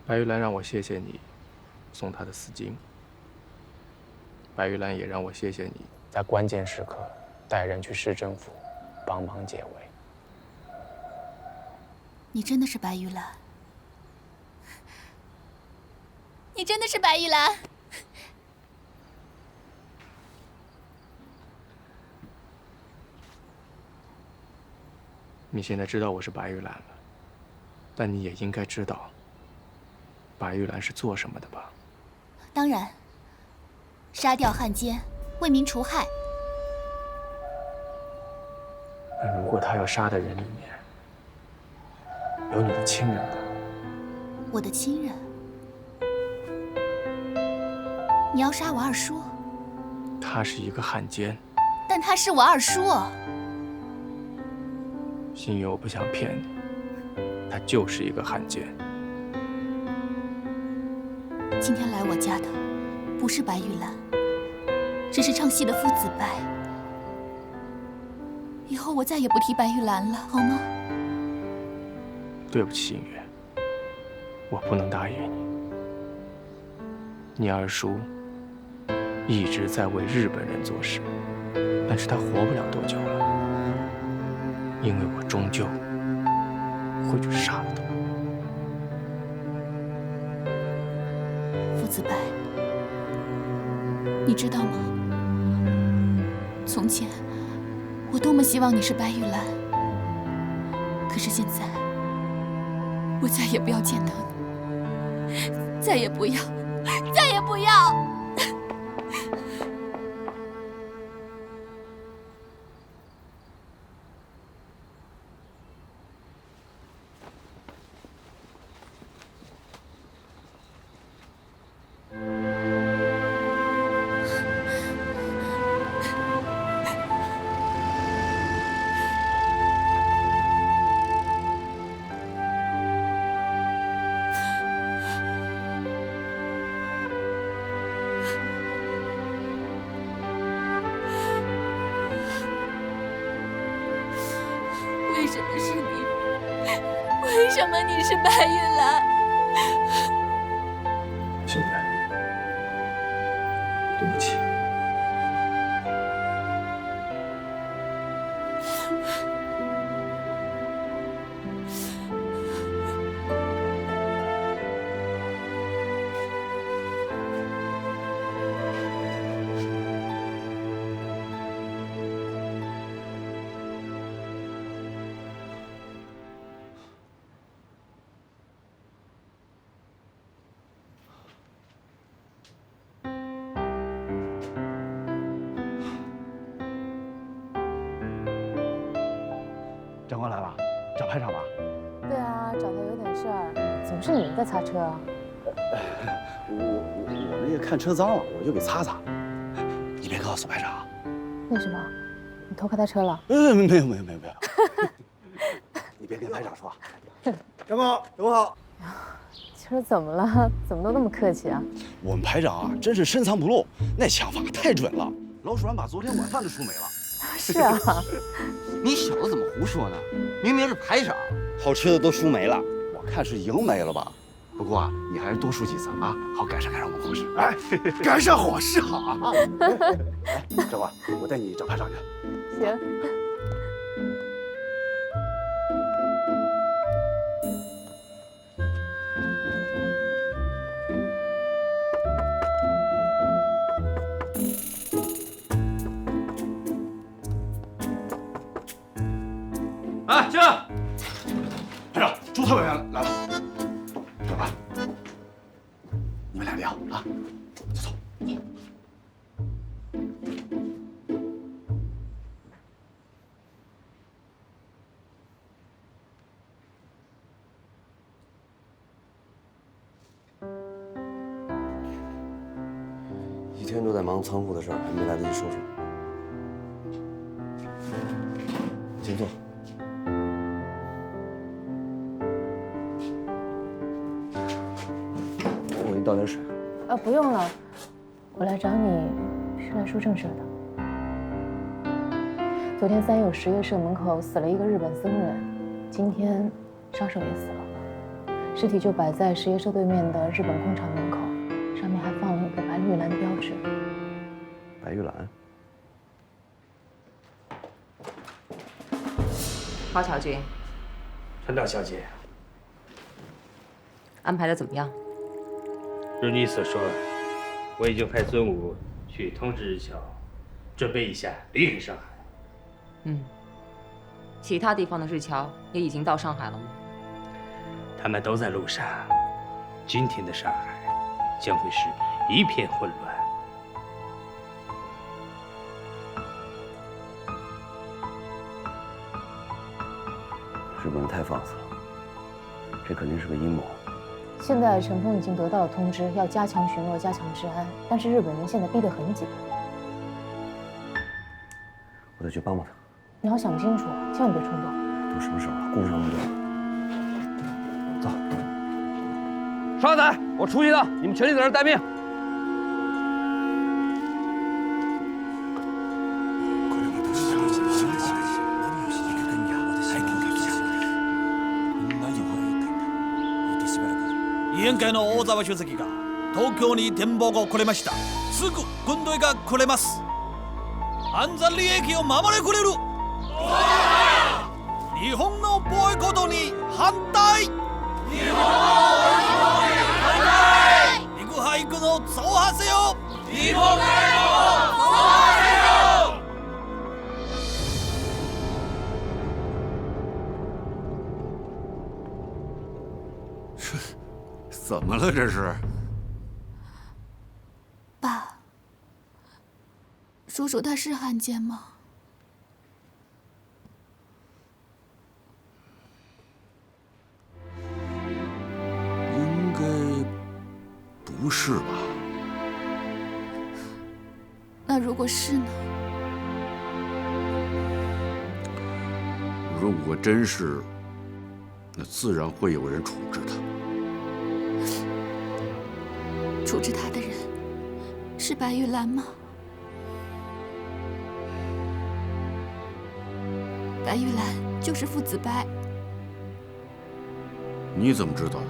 白玉兰让我谢谢你，送她的丝巾。白玉兰也让我谢谢你，在关键时刻带人去市政府，帮忙解围。你真的是白玉兰，你真的是白玉兰。你现在知道我是白玉兰了，但你也应该知道，白玉兰是做什么的吧？当然，杀掉汉奸，为民除害。那如果他要杀的人里面有你的亲人呢？我的亲人？你要杀我二叔？他是一个汉奸。但他是我二叔。星宇，我不想骗你，他就是一个汉奸。今天来我家的不是白玉兰，只是唱戏的夫子白。以后我再也不提白玉兰了，好吗？对不起，星宇，我不能答应你。你二叔一直在为日本人做事，但是他活不了多久了，因为我终究会去杀了他。夫子白，你知道吗？从前我多么希望你是白玉兰，可是现在我再也不要见到你，再也不要，再也不要。为什么是你？为什么你是白玉兰？星宇，对不起。长官来了，找排长吧？对啊，找他有点事儿。怎么是你们在擦车啊？我那个看车脏了，我就给擦擦。你别告诉排长。为什么？你偷开他车了？没有。你别跟排长说。长官好。今儿怎么了？怎么都那么客气啊？我们排长啊，真是深藏不露，那枪法太准了。老鼠丸把昨天晚饭都输没了。是啊。你小子怎么胡说呢？明明是排长，好吃的都输没了，我看是赢没了吧。不过啊，你还是多输几次啊，好赶上我们伙食。哎，赶上伙食好啊！哎，长官，我带你找排长去。行。啊，进来！排长，朱特委员来了。长官，你们俩聊啊，走。一天都在忙仓库的事儿，还没来得及收拾。请坐。我给你倒点水。不用了，我来找你是来说正事的。昨天3友实业社门口死了一个日本僧人，今天杀手也死了。尸体就摆在实业社对面的日本工厂门口，上面还放了一个白玉兰的标志。白玉兰，郝巧君，陈大小姐，安排的怎么样？如你所说，我已经派尊武去通知日侨，准备一下离开上海。其他地方的日侨也已经到上海了吗？他们都在路上。今天的上海将会是一片混乱。日本人太放肆了，这肯定是个阴谋。现在陈峰已经得到了通知，要加强巡逻，加强治安，但是日本人现在逼得很紧。我得去帮帮他。你要想清楚，千万别冲动。都什么时候了，顾不上那么多。走。少仔，我出去了，你们全体在这儿待命。委員会の大沢主席が東京に展望をくれました。すぐ軍隊がくれます。安全利益を守れくれる。日本のボイコットに反対。日本のボイコットに反対。陸配軍を増派せよ。日本海軍を増派せよ。怎么了？这是？爸，叔叔他是汉奸吗？应该不是吧？那如果是呢？如果真是，那自然会有人处置他。处置他的人是白玉兰吗？白玉兰就是父子白。你怎么知道的？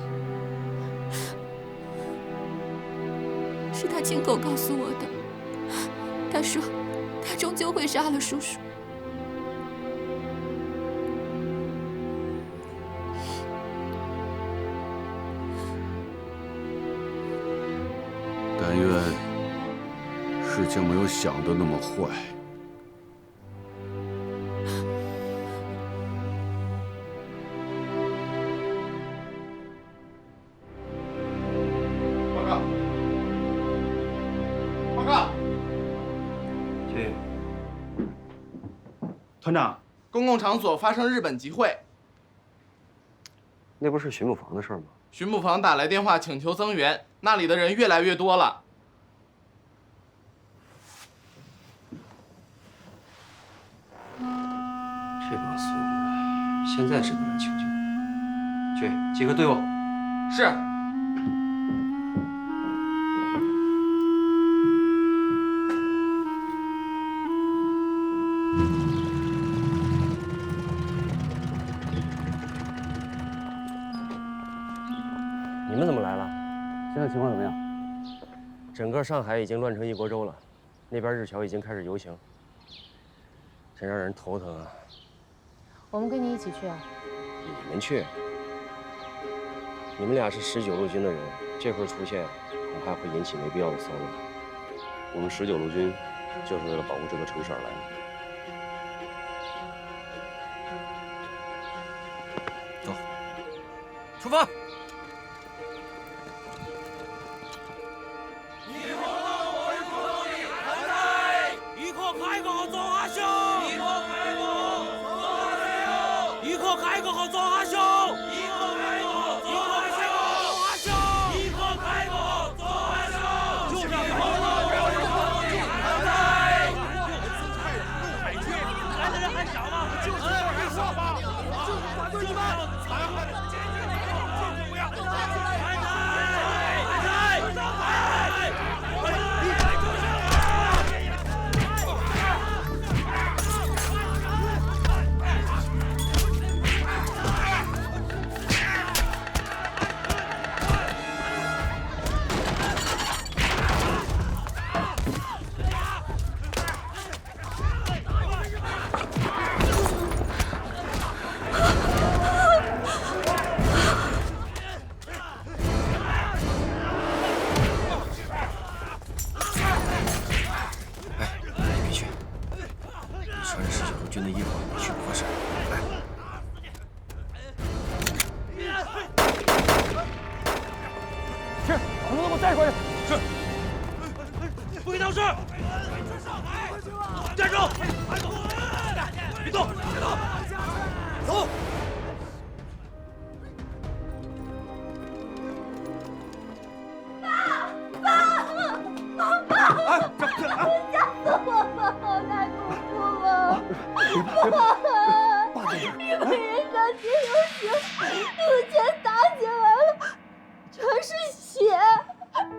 是他亲口告诉我的。他说，他终究会杀了叔叔。但愿事情没有想的那么坏。报告！报告！请。团长，公共场所发生日本集会，那不是巡捕房的事吗？巡捕房打来电话请求增援，那里的人越来越多了。这帮孙子，现在知道来求救。去集合队伍。是。你们怎么来了？现在情况怎么样？整个上海已经乱成一锅粥了，那边日侨已经开始游行，真让人头疼啊！我们跟你一起去啊。你们去？你们俩是19路军的人，这会儿出现，恐怕会引起没必要的骚乱。我们19路军就是为了保护这个城市而来的。走，出发！带过去。是。不给闹事！站住！别动！别动！走！因为人家金游行用钱打起来了，全是血，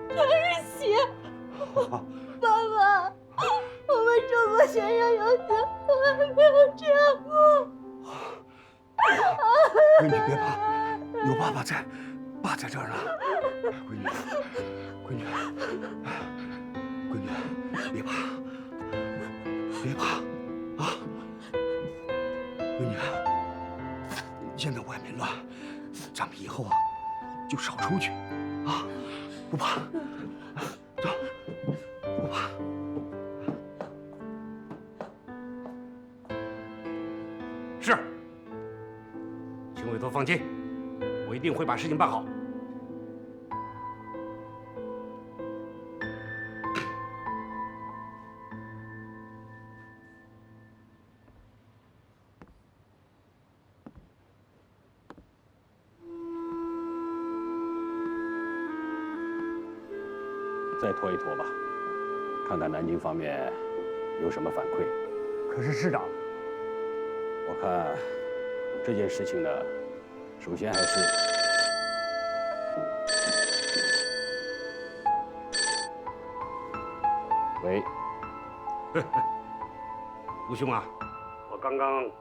全是血！爸爸，我们中国学生游行从来没有这样过。闺女别怕，有爸爸在，爸在这儿呢。闺女，闺女，闺女，别怕，别怕啊！闺女，现在外面乱，咱们以后啊就少出去啊，不怕。走，不怕。是，请委座放心，我一定会把事情办好。再拖一拖吧，看看南京方面有什么反馈。可是师长，我看这件事情呢，首先还是喂，吴兄啊，我刚刚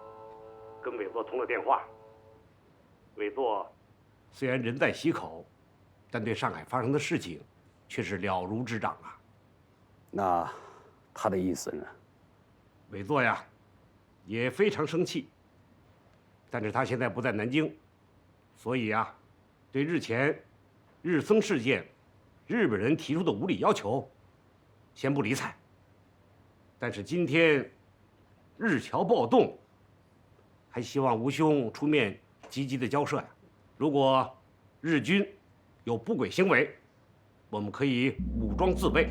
跟委座通了电话。委座虽然人在西口，但对上海发生的事情却是了如指掌啊。那他的意思呢？委座呀，也非常生气。但是他现在不在南京，所以啊，对日前日僧事件，日本人提出的无理要求，先不理睬。但是今天日侨暴动，还希望吴兄出面积极的交涉呀。如果日军有不轨行为，我们可以武装自卫。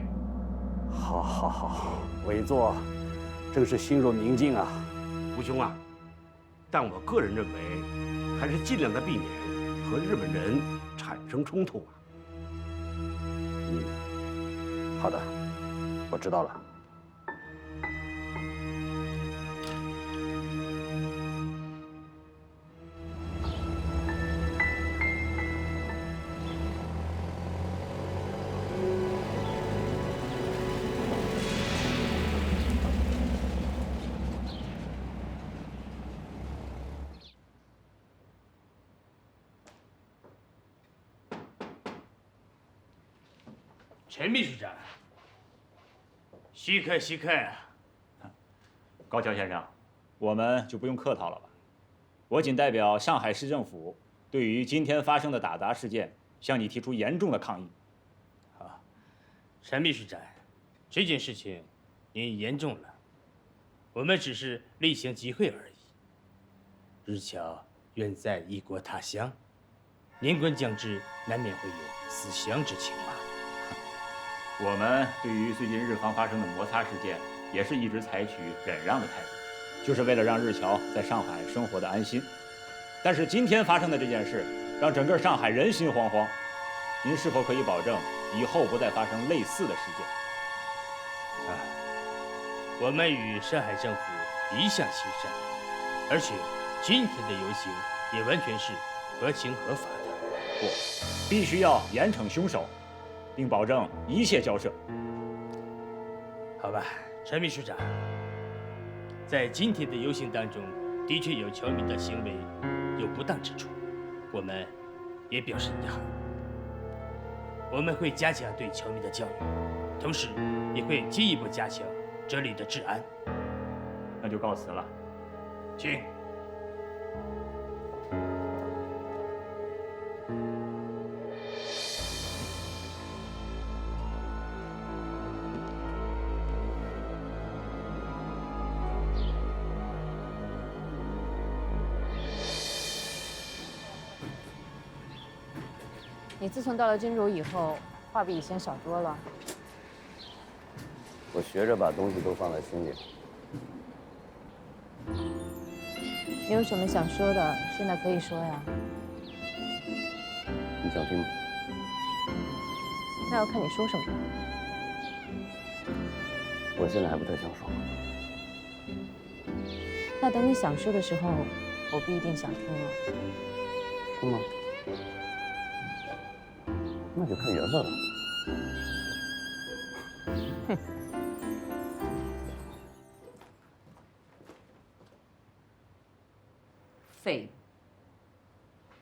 好，好，好，委座正是心若明镜啊。吴兄啊，但我个人认为，还是尽量的避免和日本人产生冲突啊。好的，我知道了。陈秘书长，稀客稀客啊！高桥先生，我们就不用客套了吧？我仅代表上海市政府，对于今天发生的打砸事件，向你提出严重的抗议。好，陈秘书长，这件事情您严重了，我们只是例行集会而已。日侨远在异国他乡，年关将至，难免会有思乡之情嘛。我们对于最近日方发生的摩擦事件，也是一直采取忍让的态度，就是为了让日侨在上海生活的安心。但是今天发生的这件事，让整个上海人心惶惶。您是否可以保证以后不再发生类似的事件？我们与上海政府一向亲善，而且今天的游行也完全是合情合法的。不，必须要严惩凶手，并保证一切交涉。好吧，陈秘书长，在今天的游行当中，的确有侨民的行为有不当之处，我们也表示遗憾。我们会加强对侨民的教育，同时也会进一步加强这里的治安。那就告辞了，请。你自从到了真主以后，话比以前少多了。我学着把东西都放在心里。你有什么想说的，现在可以说呀。你想听吗？那要看你说什么。我现在还不太想说。那等你想说的时候，我不一定想听了。是吗？那就看缘分了。哼。废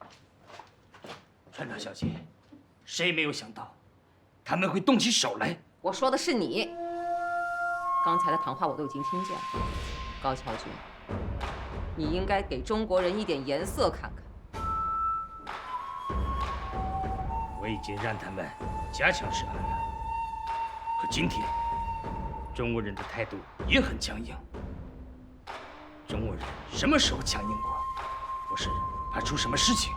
物！船长小姐，谁没有想到他们会动起手来？我说的是你。刚才的谈话我都已经听见了，高桥君，你应该给中国人一点颜色看看。我已经让他们加强审判了，可今天中国人的态度也很强硬。中国人什么时候强硬过？不是怕出什么事情。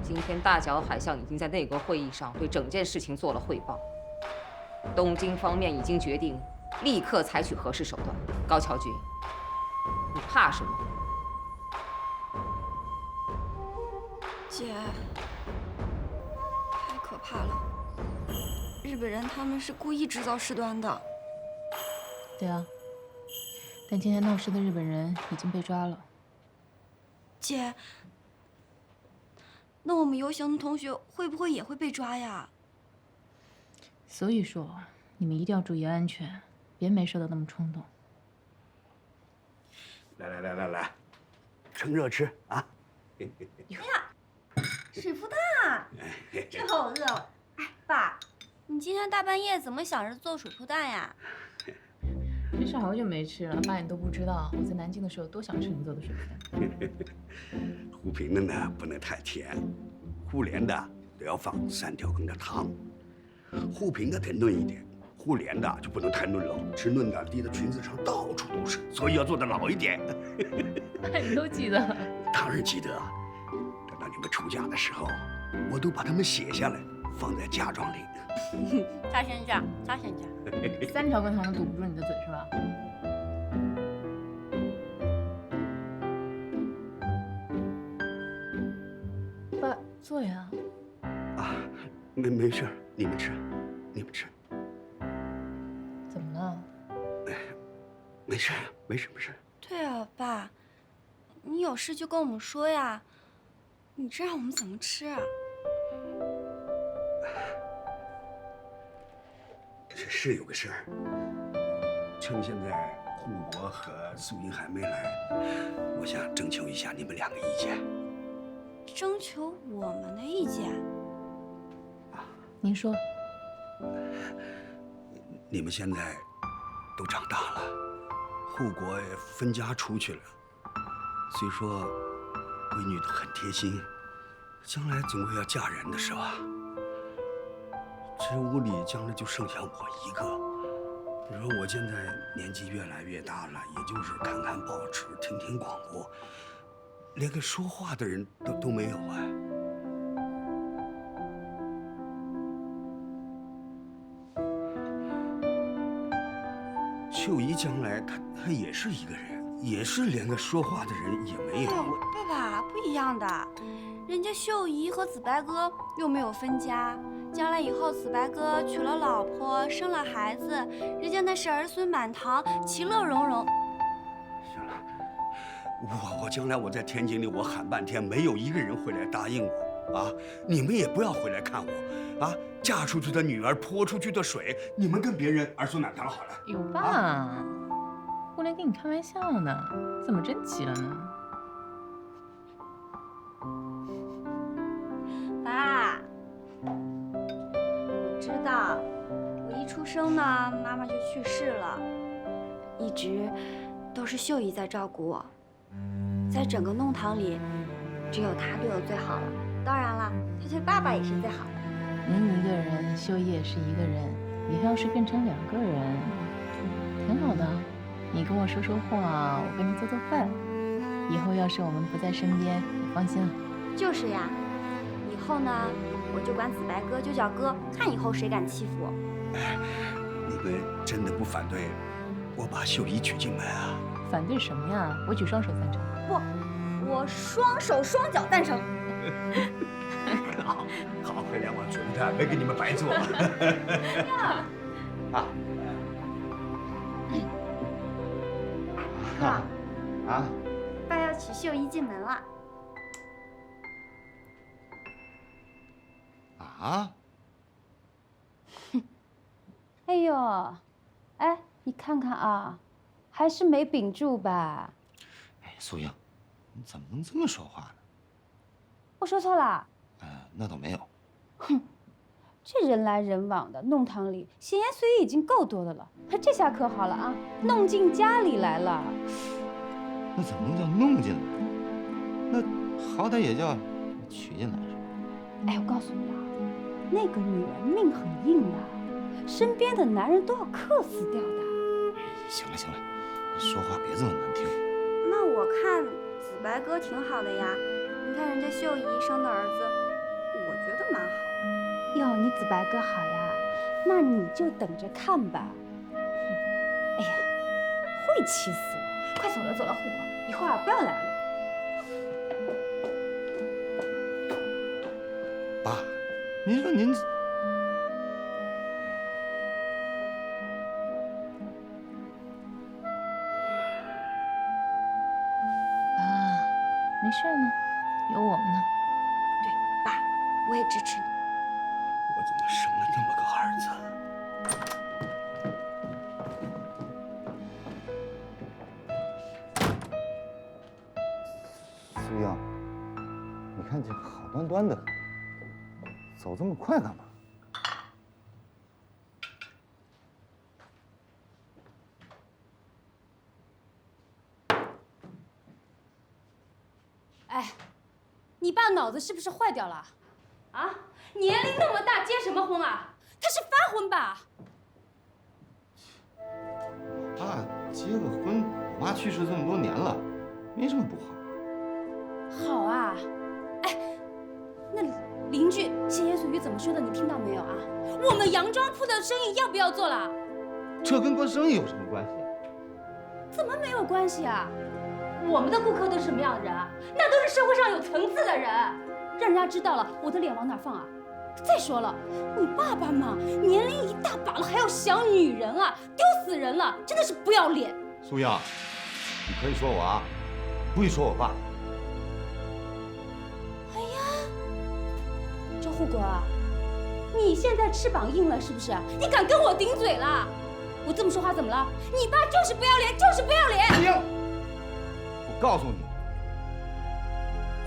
今天大脚海象已经在内阁会议上对整件事情做了汇报，东京方面已经决定立刻采取合适手段。高桥君，你怕什么？姐，太可怕了！日本人他们是故意制造事端的。对啊，但今天闹事的日本人已经被抓了。姐，那我们游行的同学会不会也会被抓呀？所以说，你们一定要注意安全，别没事的那么冲动。来，趁热吃啊！哎呀，水铺蛋，这好饿哦！哎，爸，你今天大半夜怎么想着做水铺蛋呀？真是好久没吃了，爸你都不知道，我在南京的时候多想吃你做的水铺蛋。沪平的呢不能太甜，沪联的都要放3条羹的汤，沪平的得嫩一点，沪联的就不能太嫩了，吃嫩的滴的裙子上到处都是，所以要做的老一点。你都记得？当然记得，等到你们出嫁的时候，我都把它们写下来，放在嫁妆里。擦身上，3条羹汤都堵不住你的嘴是吧？爸，坐呀。啊，没事，你们吃。怎么了？没事。对啊，爸，你有事就跟我们说呀，你这让我们怎么吃啊？是有个事儿，趁现在护国和素英还没来，我想征求一下你们2个意见。征求我们的意见？您说。你们现在都长大了，护国也分家出去了。虽说闺女很贴心，将来总会要嫁人的是吧？这屋里将来就剩下我一个。你说我现在年纪越来越大了，也就是看看报纸、听听广播，连个说话的人都没有啊。秀姨将来她也是一个人，也是连个说话的人也没有。爸爸，不一样的，人家秀姨和子白哥又没有分家。将来以后，子白哥娶了老婆，生了孩子，人家那是儿孙满堂，其乐融融。行了，我将来我在天津里，我喊半天，没有一个人会来答应我啊！你们也不要回来看我啊！嫁出去的女儿泼出去的水，你们跟别人儿孙满堂好了。有爸，我连跟你开玩笑呢，怎么真急了呢？爸。知道，我一出生呢，妈妈就去世了，一直都是秀姨在照顾我，在整个弄堂里，只有她对我最好了。当然了，她对爸爸也是最好的。您一个人，秀姨也是一个人，以后要是变成2个人，挺好的。你跟我说说话，我跟你做做饭，以后要是我们不在身边，你放心了。就是呀，以后呢，我就管子白哥就叫哥，看以后谁敢欺负我。你们真的不反对我把秀姨娶进门啊？反对什么呀？我举双手赞成。不，我双手双脚赞成。好，两碗纯菜没给你们白做。啊。哥，啊，爸要娶秀姨进门了。啊？哎呦，哎，你看看啊，还是没屏住吧？哎，素英，你怎么能这么说话呢？我说错了？那倒没有。哼，这人来人往的，弄堂里闲言碎语已经够多的了，这下可好了啊，弄进家里来了。那怎么能叫弄进来？那好歹也叫娶进来是吧？哎，我告诉你啊，那个女人命很硬的，身边的男人都要克死掉的。行了，你说话别这么难听。那我看子白哥挺好的呀，你看人家秀姨生的儿子，我觉得蛮好的。哟，你子白哥好呀，那你就等着看吧。哎呀，会气死我！快走了，护国，以后啊不要来了。爸，您说您。没事呢，有我们呢。对，爸，我也支持你。我怎么生了这么个儿子？苏英，你看这好端端的，走这么快干嘛？哎，你爸脑子是不是坏掉了？啊，年龄那么大，结什么婚啊？他是发婚吧？爸结个婚，我妈去世这么多年了，没什么不好。好啊，哎，那邻居闲言碎语怎么说的？你听到没有啊？我们洋装铺的生意要不要做了？这跟关生意有什么关系？怎么没有关系啊？我们的顾客都是什么样的人啊？那都是社会上有层次的人，让人家知道了，我的脸往哪放啊？再说了，你爸爸嘛，年龄一大把了，还要想女人啊，丢死人了，真的是不要脸。苏英，你可以说我啊，不许说我爸。哎呀，周护国啊，你现在翅膀硬了是不是？你敢跟我顶嘴啦？我这么说话怎么了？你爸就是不要脸，就是不要脸。苏英，我告诉你，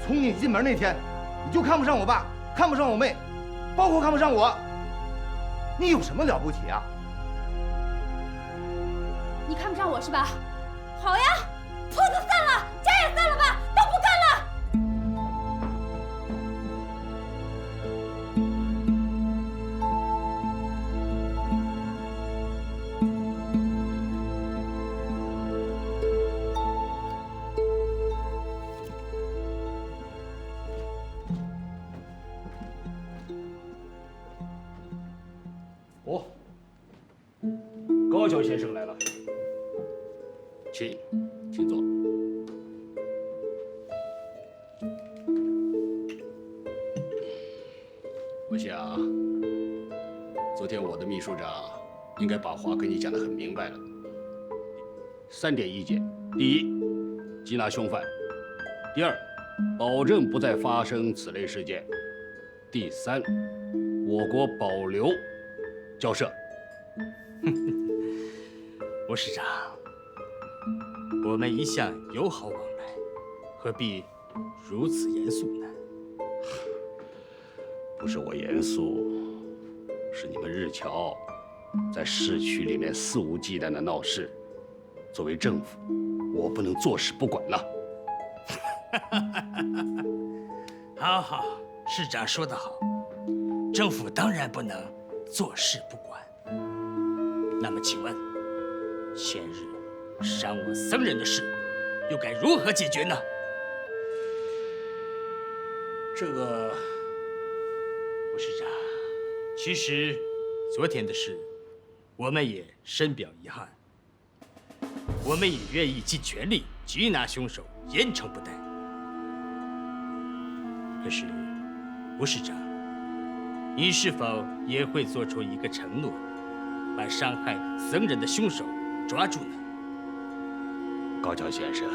从你进门那天，你就看不上我爸，看不上我妹，包括看不上我。你有什么了不起啊？你看不上我是吧？好呀，铺子散了，家也散了吧，都不干了。哦，高桥先生来了，请坐。我想，昨天我的秘书长应该把话跟你讲得很明白了。3点意见：第一，缉拿凶犯；第二，保证不再发生此类事件；第三，我国保留交涉。吴市长，我们一向友好往来，何必如此严肃呢？不是我严肃，是你们日侨在市区里面肆无忌惮的闹事，作为政府，我不能坐视不管了。好好，市长说得好，政府当然不能坐视不管。那么请问，前日伤我僧人的事，又该如何解决呢？这个，吴师长，其实昨天的事，我们也深表遗憾。我们也愿意尽全力缉拿凶手，严惩不贷。可是，吴师长，你是否也会做出一个承诺，把伤害僧人的凶手抓住呢？高桥先生，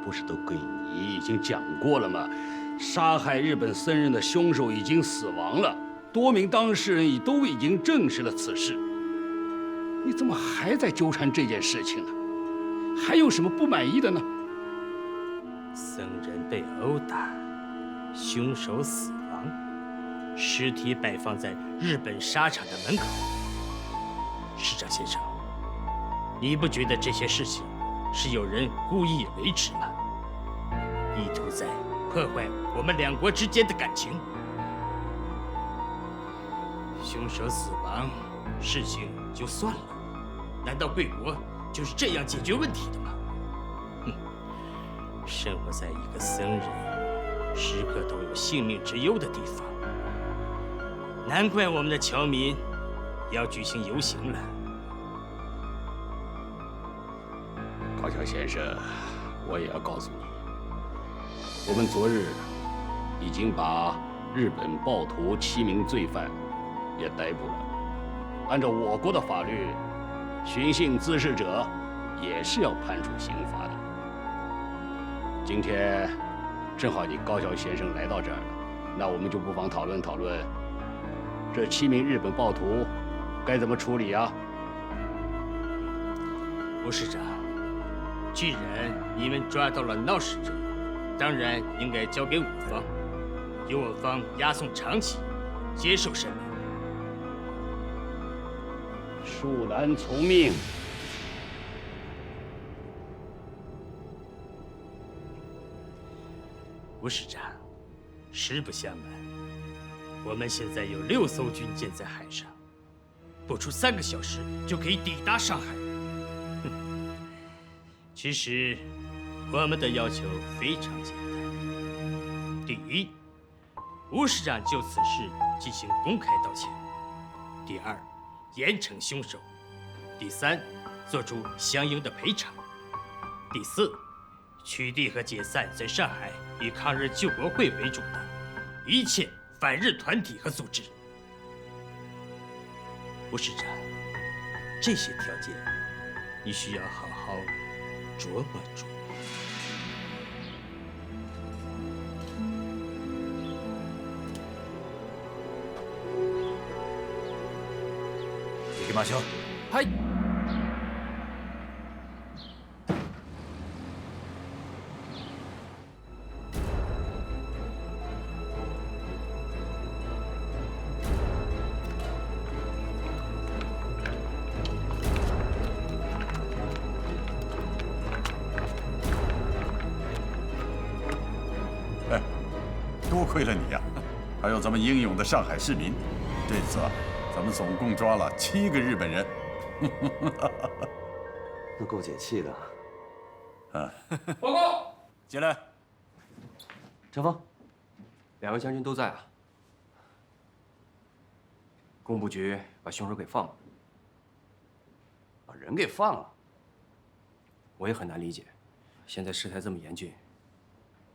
不是都给你已经讲过了吗？杀害日本僧人的凶手已经死亡了，多名当事人都已经证实了此事。你怎么还在纠缠这件事情呢？还有什么不满意的呢？僧人被殴打，凶手死亡，尸体摆放在日本纱厂的门口。师长先生，你不觉得这些事情是有人故意为之吗？意图在破坏我们两国之间的感情。凶手死亡，事情就算了，难道贵国就是这样解决问题的吗？生活在一个僧人时刻都有性命之忧的地方，难怪我们的侨民要举行游行了。高桥先生，我也要告诉你，我们昨日已经把日本暴徒7名罪犯也逮捕了。按照我国的法律，寻衅滋事者也是要判处刑罚的。今天正好你高桥先生来到这儿了，那我们就不妨讨论讨论，这7名日本暴徒该怎么处理啊？吴师长，既然你们抓到了闹事者，当然应该交给我方，由我方押送长崎，接受审理。恕难从命。吴师长，实不相瞒，我们现在有6艘军舰在海上，不出3个小时就可以抵达上海。其实，我们的要求非常简单：第一，吴师长就此事进行公开道歉；第二，严惩凶手；第三，做出相应的赔偿；第四，取缔和解散在上海以抗日救国会为主的一切反日团体和组织。吴师长，这些条件你需要好好琢磨琢磨。行きましょう。はい。多亏了你呀，还有咱们英勇的上海市民，这次啊，咱们总共抓了7个日本人，那够解气的。报告，进来。陈峰，2位将军都在啊。工部局把凶手给放了，把人给放了，我也很难理解。现在事态这么严峻，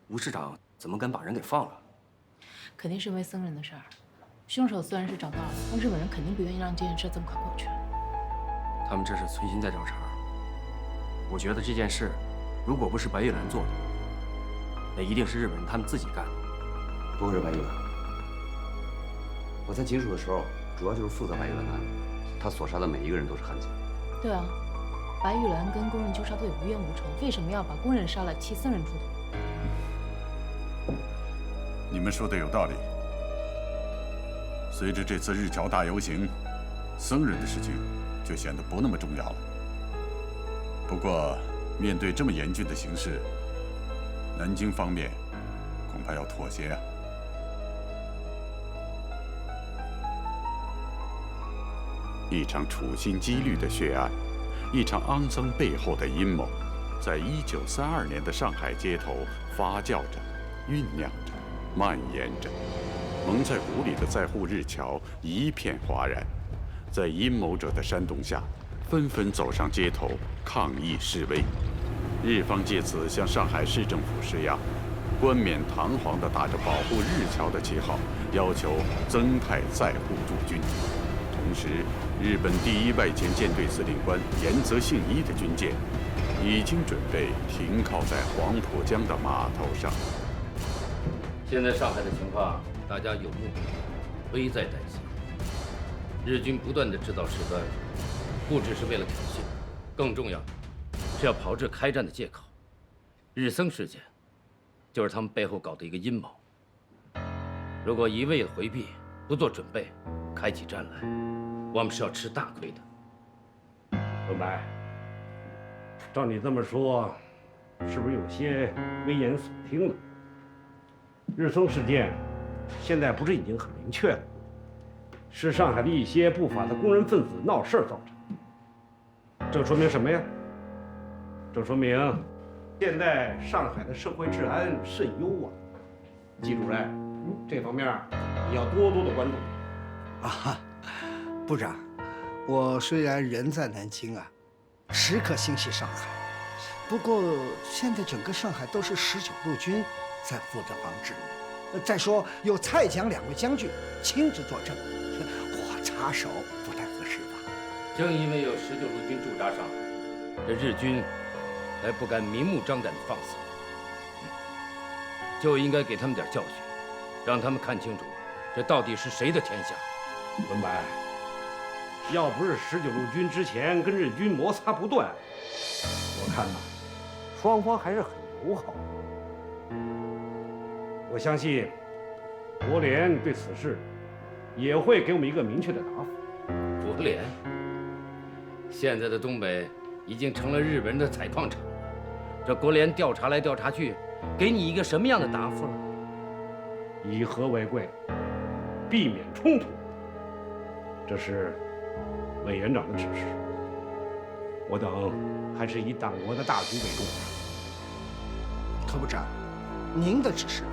吴市长怎么敢把人给放了？肯定是因为僧人的事儿。凶手虽然是找到了，但日本人肯定不愿意让这件事这么快过去。他们这是存心在找茬。我觉得这件事，如果不是白玉兰做的，那一定是日本人他们自己干的。不会是白玉兰。我在警署的时候，主要就是负责白玉兰的案子，他所杀的每一个人都是汉奸。对啊，白玉兰跟工人纠察队无冤无仇，为什么要把工人杀了替僧人出头？你们说的有道理。随着这次日侨大游行，僧人的事情就显得不那么重要了。不过，面对这么严峻的形势，南京方面恐怕要妥协啊。一场处心积虑的血案，一场肮脏背后的阴谋，在1932年的上海街头发酵着、酝酿着、蔓延着。蒙在鼓里的在沪日侨一片哗然，在阴谋者的煽动下，纷纷走上街头抗议示威。日方借此向上海市政府施压，冠冕堂皇地打着保护日侨的旗号，要求增派在沪驻军。同时，日本第1外前舰队司令官岩泽信一的军舰已经准备停靠在黄浦江的码头上。现在上海的情况，大家有目共睹，危在旦夕。日军不断地制造事端，不只是为了挑衅，更重要是要炮制开战的借口。日僧事件就是他们背后搞的一个阴谋。如果一味的回避，不做准备，开起战来，我们是要吃大亏的。文白，照你这么说，是不是有些危言耸听了？日僧事件现在不是已经很明确了，是上海的一些不法的工人分子闹事造成。这说明什么呀？这说明现在上海的社会治安甚优啊。季主任，这方面你要多多的关注。啊，部长，我虽然人在南京啊，时刻心系上海，不过现在整个上海都是19路军在负责防治。再说有蔡蒋2位将军亲自坐镇，我插手不太合适吧？正因为有19路军驻扎上海，这日军才不敢明目张胆地放肆。就应该给他们点教训，让他们看清楚，这到底是谁的天下。文白，要不是19路军之前跟日军摩擦不断，我看呐，双方还是很友好的。我相信国联对此事也会给我们一个明确的答复。国联？现在的东北已经成了日本人的采矿场了，这国联调查来调查去，给你一个什么样的答复了？以和为贵，避免冲突，这是委员长的指示。我等还是以党国的大局为重。柯部长，您的指示？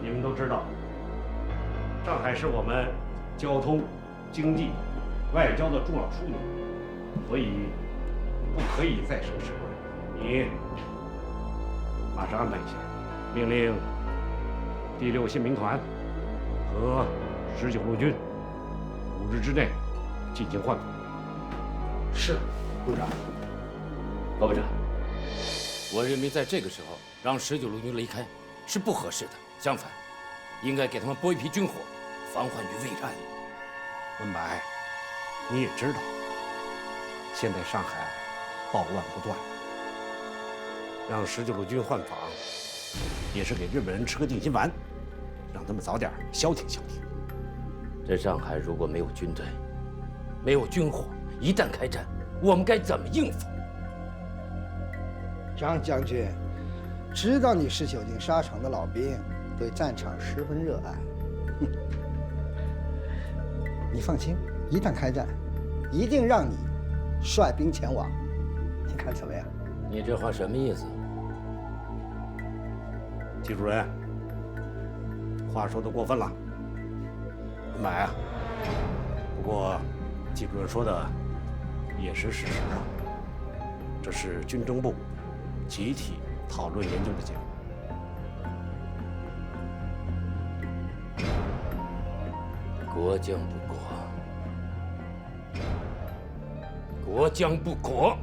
你们都知道，上海是我们交通、经济、外交的重要枢纽，所以不可以再生事端。你马上安排一下，命令第6宪兵团和19路军5日之内进行换防。是，部长。高部长，我认为在这个时候让19路军离开是不合适的，相反，应该给他们拨一批军火，防患于未然。文白，你也知道，现在上海暴乱不断，让19路军换防，也是给日本人吃个定心丸，让他们早点消停消停。这上海如果没有军队，没有军火，一旦开战，我们该怎么应付？张将军，知道你是久经沙场的老兵，对战场十分热爱。你放心，一旦开战，一定让你率兵前往。你看怎么样？你这话什么意思？季主任，话说的过分了。文白啊，不过季主任说的也是事实啊。这是军政部集体讨论研究的结果。国将不国，国将不国。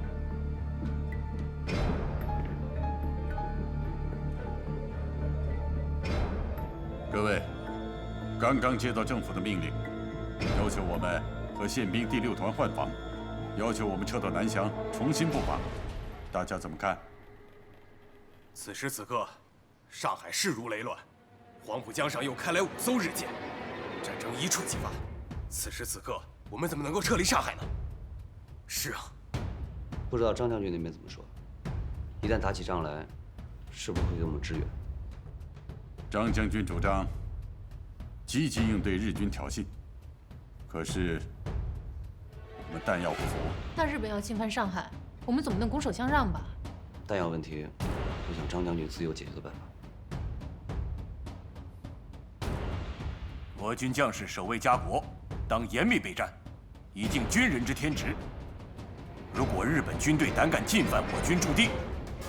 各位，刚刚接到政府的命令，要求我们和宪兵第6团换防，要求我们撤到南翔重新布防，大家怎么看？此时此刻，上海势如雷乱，黄浦江上又开来5艘日舰，战争一触即发。此时此刻，我们怎么能够撤离上海呢？是啊，不知道张将军那边怎么说？一旦打起仗来，是不是会给我们支援？张将军主张积极应对日军挑衅，可是我们弹药不足。那日本要侵犯上海，我们总不能拱手相让吧？弹药问题，我想张将军自有解决的办法。我军将士守卫家国，当严密备战，以尽军人之天职。如果日本军队胆敢进犯我军驻地，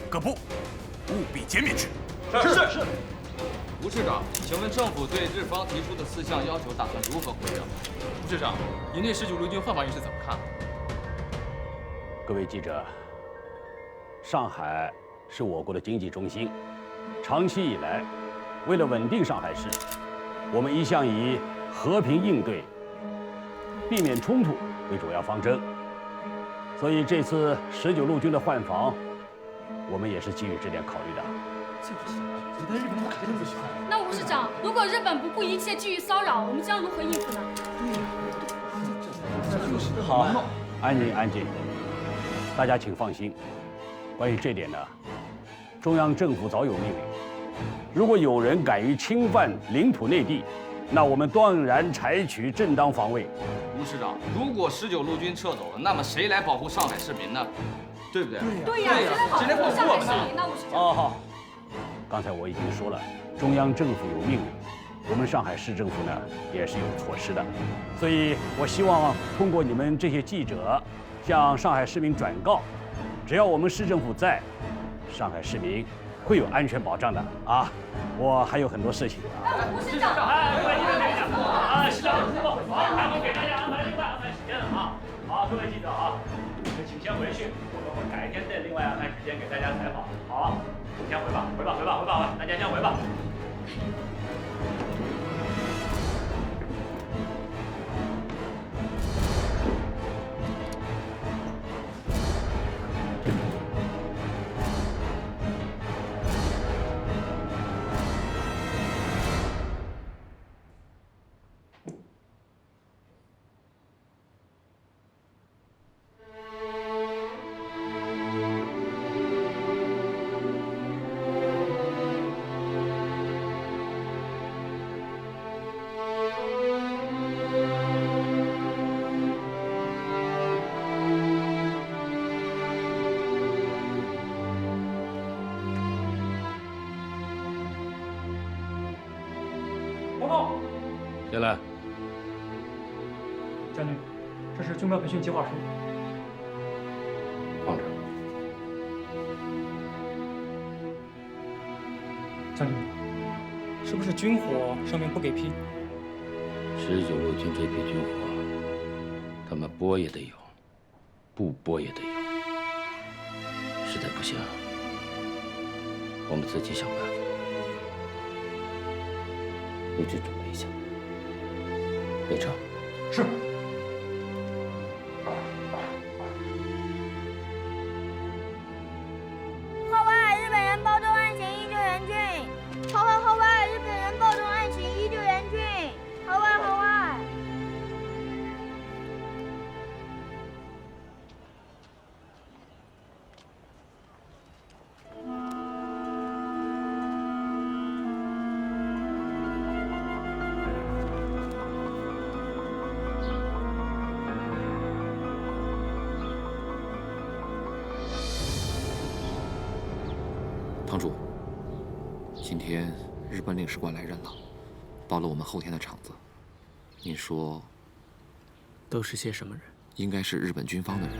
各部务必歼灭之。是。吴市长，请问政府对日方提出的4项要求打算如何回应？吴市长，您对19路军换防一事怎么看？各位记者，上海是我国的经济中心，长期以来，为了稳定上海市，我们一向以和平应对、避免冲突为主要方针。所以这次19路军的换防，我们也是基于这点考虑的。这不行，你在日本打的不行。那吴市长，如果日本不顾一切继续骚扰，我们将如何应付呢？好，安静安静，大家请放心。关于这点呢，中央政府早有命令，如果有人敢于侵犯领土内地，那我们断然采取正当防卫。吴市长，如果19路军撤走了，那么谁来保护上海市民呢？对不对？对呀，谁来保护我们呢？那吴市长。哦，好。刚才我已经说了，中央政府有命令，我们上海市政府呢也是有措施的，所以我希望通过你们这些记者，向上海市民转告，只要我们市政府在，上海市民会有安全保障的啊！我还有很多事情啊。吴市长，市长汇报，还会给大家安排时间的啊。好，各位记者啊，你们请先回去，我们会改天再另外安排时间给大家采访。好。先回吧，大家先回吧。进来。将军，这是军官培训计划书。放这。将军，是不是军火上面不给批？19路军这批军火，他们拨也得有，不拨也得有。实在不行，我们自己想办法。你去准备一下。备车。是。号外！日本人暴动案情依旧严峻。号外！号外！日本人暴动案情依旧严峻。号外！号外！堂主，今天日本领事馆来人了，报了我们后天的场子。您说，都是些什么人？应该是日本军方的人。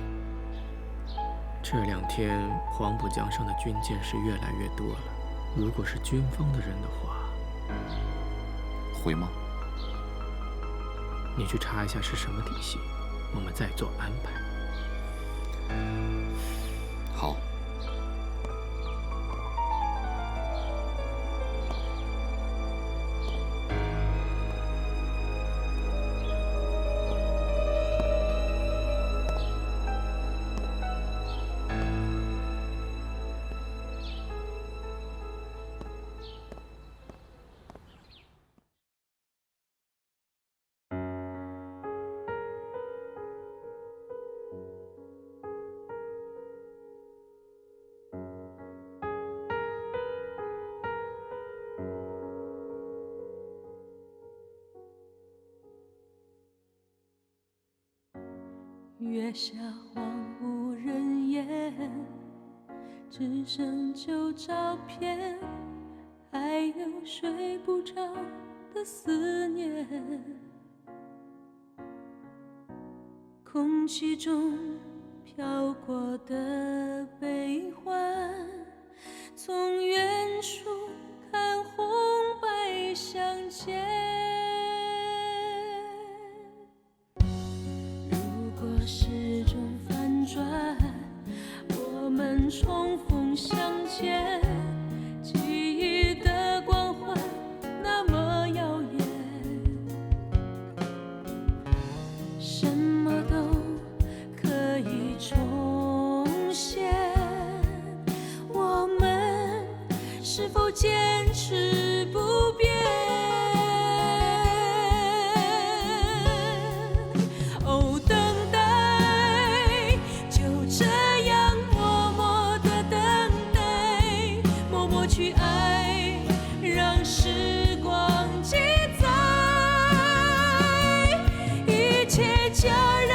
这2天黄浦江上的军舰是越来越多了，如果是军方的人的话，会吗？你去查一下是什么体系，我们再做安排。好。月下荒无人烟，只剩旧照片，还有睡不着的的思念，空气中飘过的悲欢，从远处看红白相间。如果时钟反转，我们重逢相见，记忆的光环那么耀眼，什么都可以重现。我们是否坚持不变？哦，等待就这样默默地等待，默默去爱，让时光记载一切。家人。